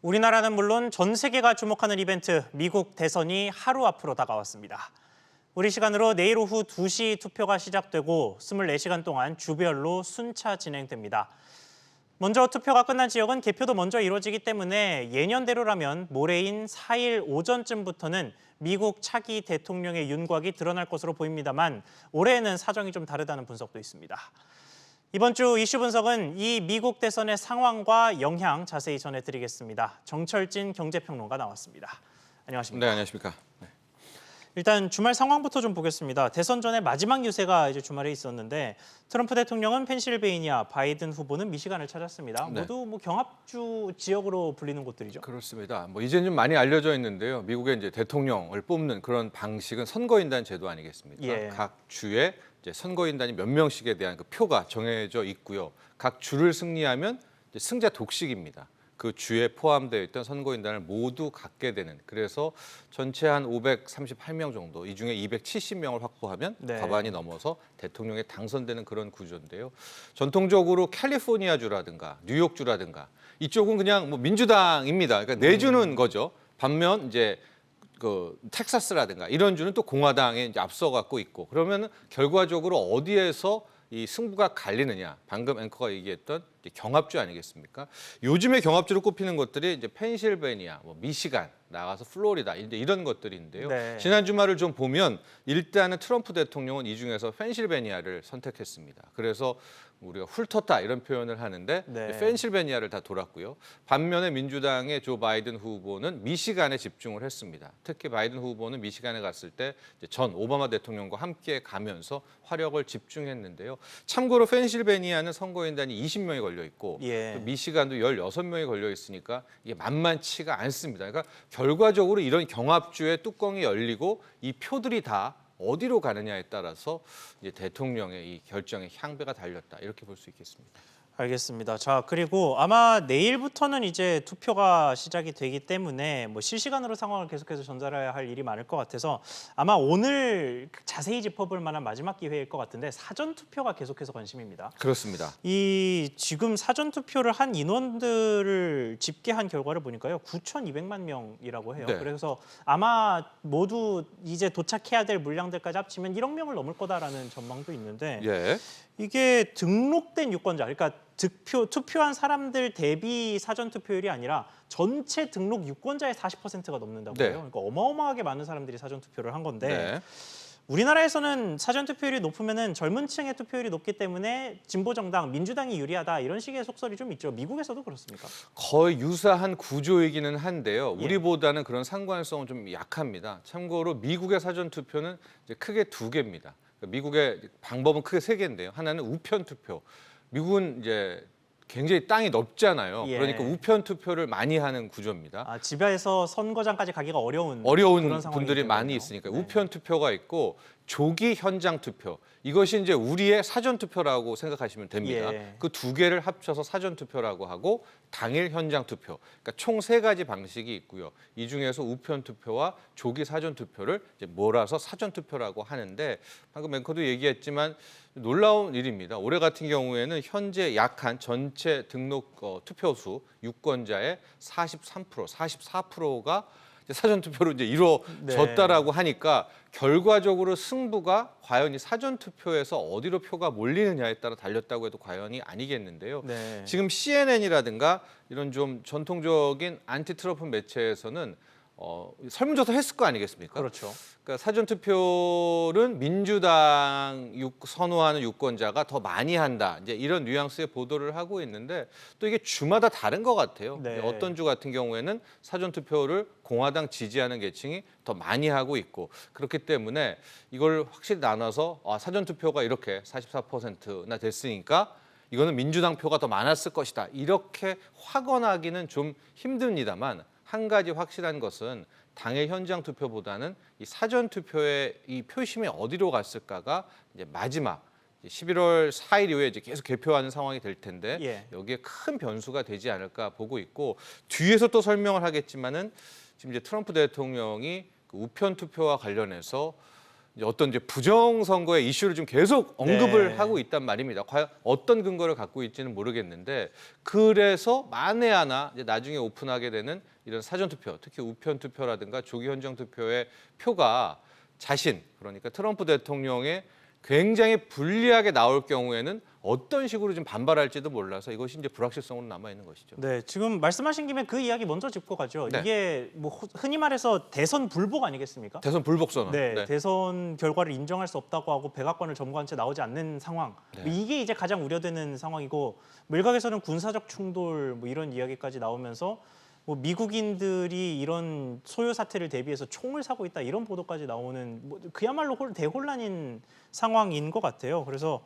우리나라는 물론 전 세계가 주목하는 이벤트, 미국 대선이 하루 앞으로 다가왔습니다. 우리 시간으로 내일 오후 2시 투표가 시작되고 24시간 동안 주별로 순차 진행됩니다. 먼저 투표가 끝난 지역은 개표도 먼저 이루어지기 때문에 예년대로라면 모레인 4일 오전쯤부터는 미국 차기 대통령의 윤곽이 드러날 것으로 보입니다만 올해에는 사정이 좀 다르다는 분석도 있습니다. 이번 주 이슈 분석은 이 미국 대선의 상황과 영향 자세히 전해드리겠습니다. 정철진 경제평론가 나왔습니다. 안녕하십니까? 네, 안녕하십니까? 네. 일단 주말 상황부터 좀 보겠습니다. 대선 전에 마지막 유세가 이제 주말에 있었는데 트럼프 대통령은 펜실베이니아, 바이든 후보는 미시간을 찾았습니다. 네. 모두 경합주 지역으로 불리는 곳들이죠. 그렇습니다. 이제는 좀 많이 알려져 있는데요. 미국의 이제 대통령을 뽑는 그런 방식은 선거인단 제도 아니겠습니까? 예. 각 주에 이제 선거인단이 몇 명씩에 대한 그 표가 정해져 있고요. 각 주를 승리하면 이제 승자 독식입니다. 그 주에 포함되어 있던 선거인단을 모두 갖게 되는, 그래서 전체 한 538명 정도, 이 중에 270명을 확보하면 네. 과반이 넘어서 대통령에 당선되는 그런 구조인데요. 전통적으로 캘리포니아주라든가 뉴욕주라든가 이쪽은 그냥 민주당입니다. 그러니까 내주는 거죠. 반면 이제 그 텍사스라든가 이런 주는 또 공화당에 이제 앞서갖고 있고, 그러면 결과적으로 어디에서 이 승부가 갈리느냐, 방금 앵커가 얘기했던 이제 경합주 아니겠습니까? 요즘에 경합주로 꼽히는 것들이 이제 펜실베니아, 미시간, 나가서 플로리다 이제 이런 것들인데요. 네. 지난 주말을 좀 보면 일단은 트럼프 대통령은 이 중에서 펜실베니아를 선택했습니다. 그래서 우리가 훑었다 이런 표현을 하는데 네. 펜실베니아를 다 돌았고요. 반면에 민주당의 조 바이든 후보는 미시간에 집중을 했습니다. 특히 바이든 후보는 미시간에 갔을 때 전 오바마 대통령과 함께 가면서 화력을 집중했는데요. 참고로 펜실베니아는 선거인단이 20명이 걸려 있고 예. 미시간도 16명이 걸려 있으니까 이게 만만치가 않습니다. 그러니까 결과적으로 이런 경합주의 뚜껑이 열리고 이 표들이 다 어디로 가느냐에 따라서 이제 대통령의 이 결정에 향배가 달렸다, 이렇게 볼 수 있겠습니다. 알겠습니다. 자, 그리고 아마 내일부터는 이제 투표가 시작이 되기 때문에 실시간으로 상황을 계속해서 전달해야 할 일이 많을 것 같아서 아마 오늘 자세히 짚어볼 만한 마지막 기회일 것 같은데 사전 투표가 계속해서 관심입니다. 그렇습니다. 이 지금 사전 투표를 한 인원들을 집계한 결과를 보니까요, 9,200만 명이라고 해요. 네. 그래서 아마 모두 이제 도착해야 될 물량들까지 합치면 1억 명을 넘을 거다라는 전망도 있는데 예. 이게 등록된 유권자, 그러니까 투표한 사람들 대비 사전 투표율이 아니라 전체 등록 유권자의 40%가 넘는다고 네. 해요. 그러니까 어마어마하게 많은 사람들이 사전 투표를 한 건데 네. 우리나라에서는 사전 투표율이 높으면은 젊은 층의 투표율이 높기 때문에 진보 정당 민주당이 유리하다 이런 식의 속설이 좀 있죠. 미국에서도 그렇습니까? 거의 유사한 구조이기는 한데요. 예. 우리보다는 그런 상관성은 좀 약합니다. 참고로 미국의 사전 투표는 이제 크게 두 개입니다. 미국의 방법은 크게 세 개인데요. 하나는 우편 투표. 미국은 이제 굉장히 땅이 넓잖아요. 예. 그러니까 우편 투표를 많이 하는 구조입니다. 아, 집에서 선거장까지 가기가 어려운 그런 상황이 분들이 많이 되겠네요. 있으니까 네. 우편 투표가 있고 조기 현장 투표, 이것이 이제 우리의 사전 투표라고 생각하시면 됩니다. 예. 그 두 개를 합쳐서 사전 투표라고 하고 당일 현장 투표, 그러니까 총 세 가지 방식이 있고요. 이 중에서 우편 투표와 조기 사전 투표를 이제 몰아서 사전 투표라고 하는데, 방금 앵커도 얘기했지만 놀라운 일입니다. 올해 같은 경우에는 현재 약 한 전체 등록 투표수 유권자의 43%, 44%가 사전 투표로 이제 이루어졌다라고 하니까 결과적으로 승부가 과연 이 사전 투표에서 어디로 표가 몰리느냐에 따라 달렸다고 해도 과연이 아니겠는데요. 네. 지금 CNN이라든가 이런 좀 전통적인 안티 트럼프 매체에서는 설문조사 했을 거 아니겠습니까? 그렇죠. 그러니까 사전 투표는 민주당 선호하는 유권자가 더 많이 한다, 이제 이런 뉘앙스의 보도를 하고 있는데 또 이게 주마다 다른 것 같아요. 네. 어떤 주 같은 경우에는 사전 투표를 공화당 지지하는 계층이 더 많이 하고 있고, 그렇기 때문에 이걸 확실히 나눠서 사전 투표가 이렇게 44%나 됐으니까 이거는 민주당 표가 더 많았을 것이다, 이렇게 확언하기는 좀 힘듭니다만, 한 가지 확실한 것은 당일 현장 투표보다는 이 사전 투표의 이 표심이 어디로 갔을까가 이제 마지막 11월 4일 이후에 이제 계속 개표하는 상황이 될 텐데 예. 여기에 큰 변수가 되지 않을까 보고 있고, 뒤에서 또 설명을 하겠지만은 지금 이제 트럼프 대통령이 그 우편 투표와 관련해서 이제 어떤 이제 부정 선거의 이슈를 좀 계속 언급을 네. 하고 있단 말입니다. 과연 어떤 근거를 갖고 있지는 모르겠는데 그래서 만에 하나 이제 나중에 오픈하게 되는 이런 사전 투표, 특히 우편 투표라든가 조기 현장 투표의 표가 자신 그러니까 트럼프 대통령의 굉장히 불리하게 나올 경우에는 어떤 식으로 좀 반발할지도 몰라서 이것이 이제 불확실성으로 남아 있는 것이죠. 네, 지금 말씀하신 김에 그 이야기 먼저 짚고 가죠. 네. 이게 뭐 흔히 말해서 대선 불복 아니겠습니까? 대선 불복 선언. 네, 대선 결과를 인정할 수 없다고 하고 백악관을 점거한 채 나오지 않는 상황. 네. 이게 이제 가장 우려되는 상황이고 뭐 일각에서는 군사적 충돌 뭐 이런 이야기까지 나오면서 뭐 미국인들이 이런 소요 사태를 대비해서 총을 사고 있다 이런 보도까지 나오는 뭐 그야말로 대혼란인 상황인 것 같아요. 그래서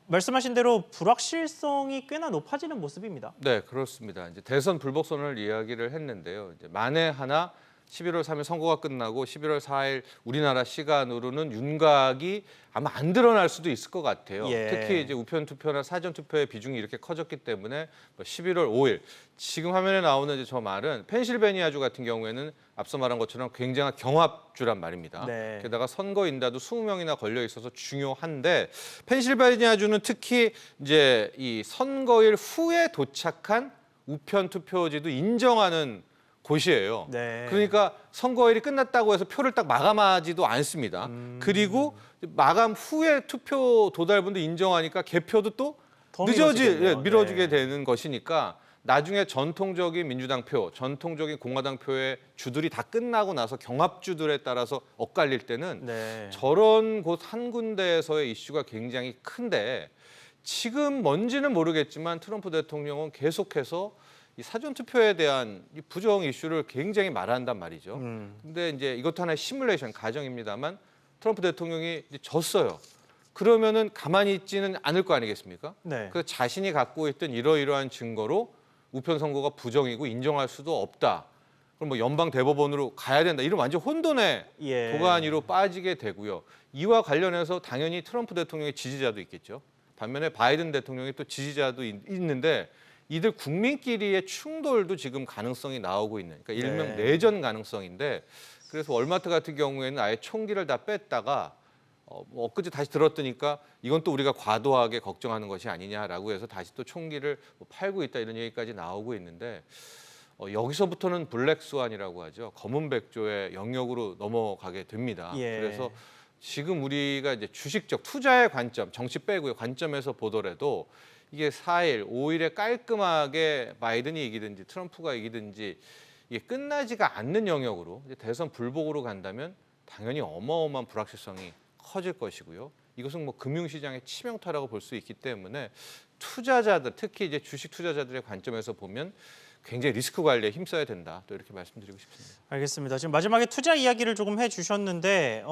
말씀하신 대로 불확실성이 꽤나 높아지는 모습입니다. 네, 그렇습니다. 이제 대선 불복 선언을 이야기를 했는데요. 이제 만에 하나 11월 3일 선거가 끝나고 11월 4일 우리나라 시간으로는 윤곽이 아마 안 드러날 수도 있을 것 같아요. 예. 특히 이제 우편 투표나 사전 투표의 비중이 이렇게 커졌기 때문에 11월 5일 지금 화면에 나오는 이제 저 말은 펜실베니아주 같은 경우에는 앞서 말한 것처럼 굉장한 경합주란 말입니다. 네. 게다가 선거인단도 20명이나 걸려 있어서 중요한데 펜실베니아주는 특히 이제 이 선거일 후에 도착한 우편 투표지도 인정하는 곳이에요. 네. 그러니까 선거일이 끝났다고 해서 표를 딱 마감하지도 않습니다. 그리고 마감 후에 투표 도달분도 인정하니까 개표도 또 더 미뤄지겠네요. 미뤄지게 네. 되는 것이니까 나중에 전통적인 민주당 표, 전통적인 공화당 표의 주들이 다 끝나고 나서 경합주들에 따라서 엇갈릴 때는 네. 저런 곳 한 군데에서의 이슈가 굉장히 큰데 지금 뭔지는 모르겠지만 트럼프 대통령은 계속해서 이 사전 투표에 대한 이 부정 이슈를 굉장히 말한단 말이죠. 근데 이제 이것도 하나의 시뮬레이션 가정입니다만 트럼프 대통령이 이제 졌어요. 그러면은 가만히 있지는 않을 거 아니겠습니까? 네. 그 자신이 갖고 있던 이러이러한 증거로 우편 선거가 부정이고 인정할 수도 없다. 그럼 뭐 연방 대법원으로 가야 된다. 이런 완전 혼돈의 예. 도가니로 빠지게 되고요. 이와 관련해서 당연히 트럼프 대통령의 지지자도 있겠죠. 반면에 바이든 대통령이 또 지지자도 있는데 이들 국민끼리의 충돌도 지금 가능성이 나오고 있는, 그러니까 일명 네. 내전 가능성인데 그래서 월마트 같은 경우에는 아예 총기를 다 뺐다가 뭐 엊그제 다시 들었더니까 이건 또 우리가 과도하게 걱정하는 것이 아니냐라고 해서 다시 또 총기를 뭐 팔고 있다 이런 얘기까지 나오고 있는데 여기서부터는 블랙스완이라고 하죠. 검은 백조의 영역으로 넘어가게 됩니다. 예. 그래서 지금 우리가 이제 주식적 투자의 관점, 정치 빼고요 관점에서 보더라도 이게 4일, 5일에 깔끔하게 바이든이 이기든지 트럼프가 이기든지 이게 끝나지가 않는 영역으로 이제 대선 불복으로 간다면 당연히 어마어마한 불확실성이 커질 것이고요. 이것은 뭐 금융시장의 치명타라고 볼 수 있기 때문에 투자자들, 특히 이제 주식 투자자들의 관점에서 보면 굉장히 리스크 관리에 힘써야 된다. 또 이렇게 말씀드리고 싶습니다. 알겠습니다. 지금 마지막에 투자 이야기를 조금 해주셨는데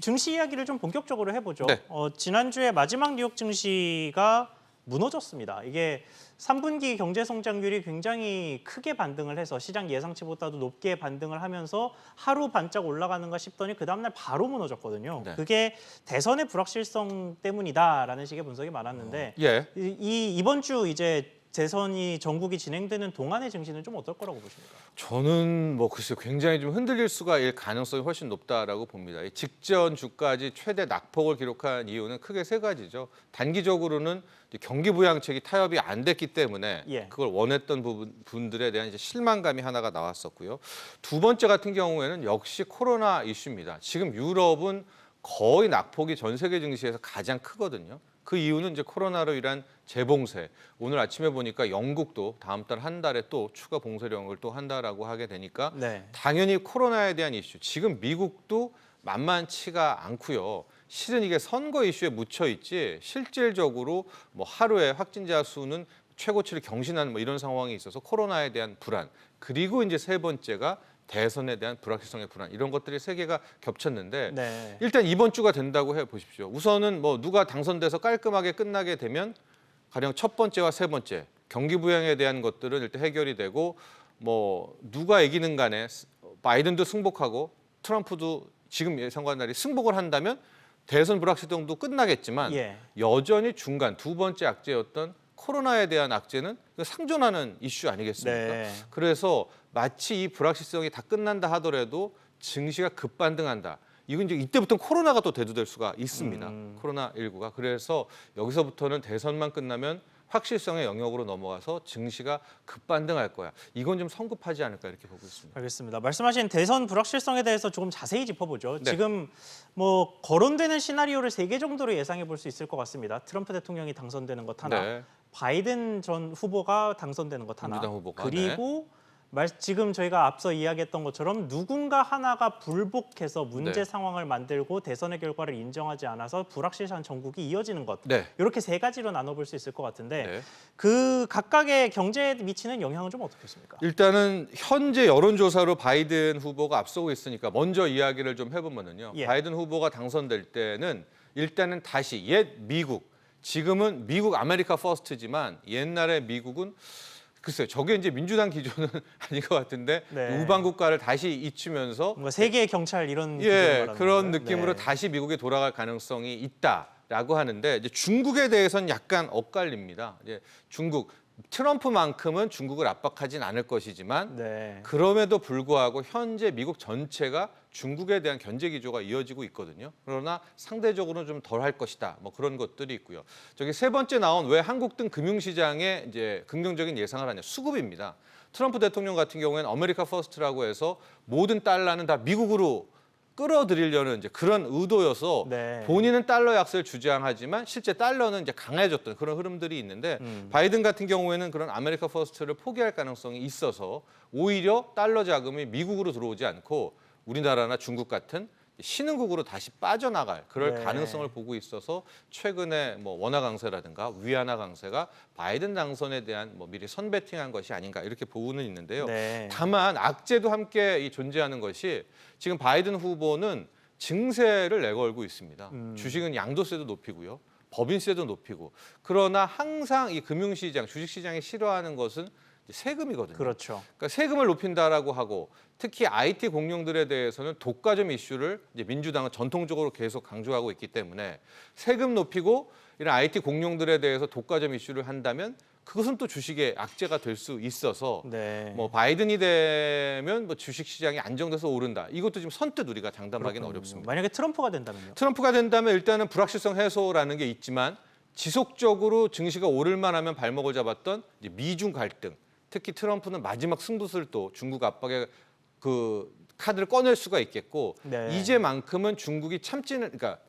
증시 이야기를 좀 본격적으로 해보죠. 네. 지난주에 마지막 뉴욕 증시가 무너졌습니다. 이게 3분기 경제 성장률이 굉장히 크게 반등을 해서 시장 예상치보다도 높게 반등을 하면서 하루 반짝 올라가는가 싶더니 그 다음날 바로 무너졌거든요. 네. 그게 대선의 불확실성 때문이다라는 식의 분석이 많았는데 예. 이번 주 이제 대선이 전국이 진행되는 동안의 증시는 좀 어떨 거라고 보십니까? 저는 뭐 글쎄요 굉장히 좀 흔들릴 수가 있을 가능성이 훨씬 높다라고 봅니다. 이 직전 주까지 최대 낙폭을 기록한 이유는 크게 세 가지죠. 단기적으로는 이제 경기 부양책이 타협이 안 됐기 때문에 예. 그걸 원했던 분들에 대한 이제 실망감이 하나가 나왔었고요. 두 번째 같은 경우에는 역시 코로나 이슈입니다. 지금 유럽은 거의 낙폭이 전 세계 증시에서 가장 크거든요. 그 이유는 이제 코로나로 인한 재봉쇄. 오늘 아침에 보니까 영국도 다음 달 한 달에 또 추가 봉쇄령을 또 한다라고 하게 되니까 네. 당연히 코로나에 대한 이슈. 지금 미국도 만만치가 않고요. 실은 이게 선거 이슈에 묻혀 있지 실질적으로 뭐 하루에 확진자 수는 최고치를 경신하는 뭐 이런 상황이 있어서 코로나에 대한 불안. 그리고 이제 세 번째가 대선에 대한 불확실성의 불안 이런 것들이 세 개가 겹쳤는데 네. 일단 이번 주가 된다고 해 보십시오. 우선은 뭐 누가 당선돼서 깔끔하게 끝나게 되면 가령 첫 번째와 세 번째 경기 부양에 대한 것들은 일단 해결이 되고 뭐 누가 이기는 간에 바이든도 승복하고 트럼프도 지금 예상과 달리 승복을 한다면 대선 불확실성도 끝나겠지만 예. 여전히 중간 두 번째 악재였던 코로나에 대한 악재는 상존하는 이슈 아니겠습니까? 네. 그래서 마치 이 불확실성이 다 끝난다 하더라도 증시가 급반등한다. 이건 이제 이때부터 코로나가 또 대두될 수가 있습니다. 코로나19가. 그래서 여기서부터는 대선만 끝나면 확실성의 영역으로 넘어가서 증시가 급반등할 거야. 이건 좀 성급하지 않을까 이렇게 보고 있습니다. 알겠습니다. 말씀하신 대선 불확실성에 대해서 조금 자세히 짚어보죠. 네. 지금 뭐 거론되는 시나리오를 3개 정도로 예상해 볼 수 있을 것 같습니다. 트럼프 대통령이 당선되는 것 하나, 네. 바이든 전 후보가 당선되는 것 하나, 민주당 후보가, 그리고 지금 저희가 앞서 이야기했던 것처럼 누군가 하나가 불복해서 문제 네. 상황을 만들고 대선의 결과를 인정하지 않아서 불확실한 전국이 이어지는 것. 네. 이렇게 3가지로 나눠볼 수 있을 것 같은데 네. 그 각각의 경제에 미치는 영향은 좀 어떻겠습니까? 일단은 현재 여론조사로 바이든 후보가 앞서고 있으니까 먼저 이야기를 좀 해보면요. 예. 바이든 후보가 당선될 때는 일단은 다시 옛 미국, 지금은 미국 아메리카 퍼스트지만 옛날에 미국은 글쎄요, 저게 이제 민주당 기조는 아닌 것 같은데 네. 우방 국가를 다시 잊히면서 뭔가 세계의 경찰 이런 기조를 말하는 그런 건가요? 느낌으로 네. 다시 미국에 돌아갈 가능성이 있다라고 하는데 이제 중국에 대해서는 약간 엇갈립니다. 이제 중국 트럼프만큼은 중국을 압박하진 않을 것이지만 네. 그럼에도 불구하고 현재 미국 전체가 중국에 대한 견제 기조가 이어지고 있거든요. 그러나 상대적으로는 좀 덜 할 것이다. 뭐 그런 것들이 있고요. 저기 세 번째 나온 왜 한국 등 금융시장에 이제 긍정적인 예상을 하냐. 수급입니다. 트럼프 대통령 같은 경우에는 아메리카 퍼스트라고 해서 모든 달러는 다 미국으로 끌어들이려는 이제 그런 의도여서 네. 본인은 달러 약세를 주장하지만 실제 달러는 이제 강해졌던 그런 흐름들이 있는데 바이든 같은 경우에는 그런 아메리카 퍼스트를 포기할 가능성이 있어서 오히려 달러 자금이 미국으로 들어오지 않고 우리나라나 중국 같은 신흥국으로 다시 빠져나갈 그럴 네. 가능성을 보고 있어서 최근에 뭐 원화 강세라든가 위안화 강세가 바이든 당선에 대한 뭐 미리 선베팅한 것이 아닌가 이렇게 보고는 있는데요. 네. 다만 악재도 함께 존재하는 것이 지금 바이든 후보는 증세를 내걸고 있습니다. 주식은 양도세도 높이고요. 법인세도 높이고. 그러나 항상 이 금융시장, 주식시장이 싫어하는 것은 세금이거든요. 그렇죠. 그러니까 세금을 높인다라고 하고 특히 IT 공룡들에 대해서는 독과점 이슈를 이제 민주당은 전통적으로 계속 강조하고 있기 때문에 세금 높이고 이런 IT 공룡들에 대해서 독과점 이슈를 한다면 그것은 또 주식의 악재가 될 수 있어서 네. 뭐 바이든이 되면 뭐 주식 시장이 안정돼서 오른다. 이것도 지금 선뜻 우리가 장담하기는 그렇군요. 어렵습니다. 만약에 트럼프가 된다면요? 트럼프가 된다면 일단은 불확실성 해소라는 게 있지만 지속적으로 증시가 오를 만하면 발목을 잡았던 이제 미중 갈등, 특히 트럼프는 마지막 승부수를 또 중국 압박에 그 카드를 꺼낼 수가 있겠고 네. 이제만큼은 중국이 참지는 그러니까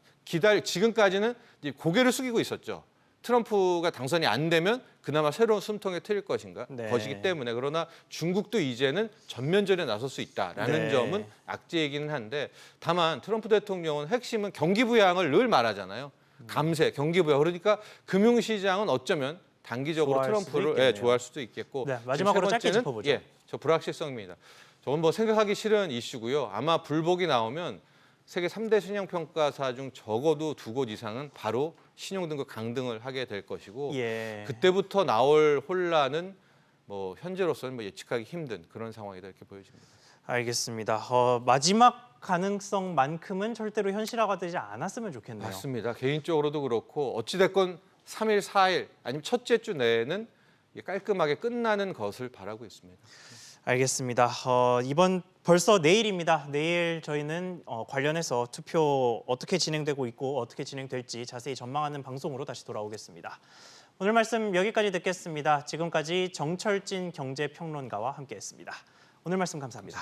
지금까지는 이제 고개를 숙이고 있었죠. 트럼프가 당선이 안 되면 그나마 새로운 숨통에 트일 것인가 네. 것이기 때문에 그러나 중국도 이제는 전면전에 나설 수 있다라는 네. 점은 악재이기는 한데 다만 트럼프 대통령은 핵심은 경기 부양을 늘 말하잖아요. 감세, 경기 부양. 그러니까 금융시장은 어쩌면 단기적으로 좋아할 수도 트럼프를 있겠네요. 좋아할 수도 있겠고 네, 마지막으로 지금 세 짧게 번째는, 짚어보죠. 저 불확실성입니다. 저건 뭐 생각하기 싫은 이슈고요. 아마 불복이 나오면 세계 3대 신용평가사 중 적어도 2곳 이상은 바로 신용등급 강등을 하게 될 것이고 예. 그때부터 나올 혼란은 뭐 현재로서는 뭐 예측하기 힘든 그런 상황이다 이렇게 보여집니다. 알겠습니다. 마지막 가능성만큼은 절대로 현실화가 되지 않았으면 좋겠네요. 맞습니다. 개인적으로도 그렇고 어찌됐건 3일, 4일 아니면 첫째 주 내에는 깔끔하게 끝나는 것을 바라고 있습니다. 알겠습니다. 이번 벌써 내일입니다. 내일 저희는 관련해서 투표 어떻게 진행되고 있고 어떻게 진행될지 자세히 전망하는 방송으로 다시 돌아오겠습니다. 오늘 말씀 여기까지 듣겠습니다. 지금까지 정철진 경제평론가와 함께했습니다. 오늘 말씀 감사합니다.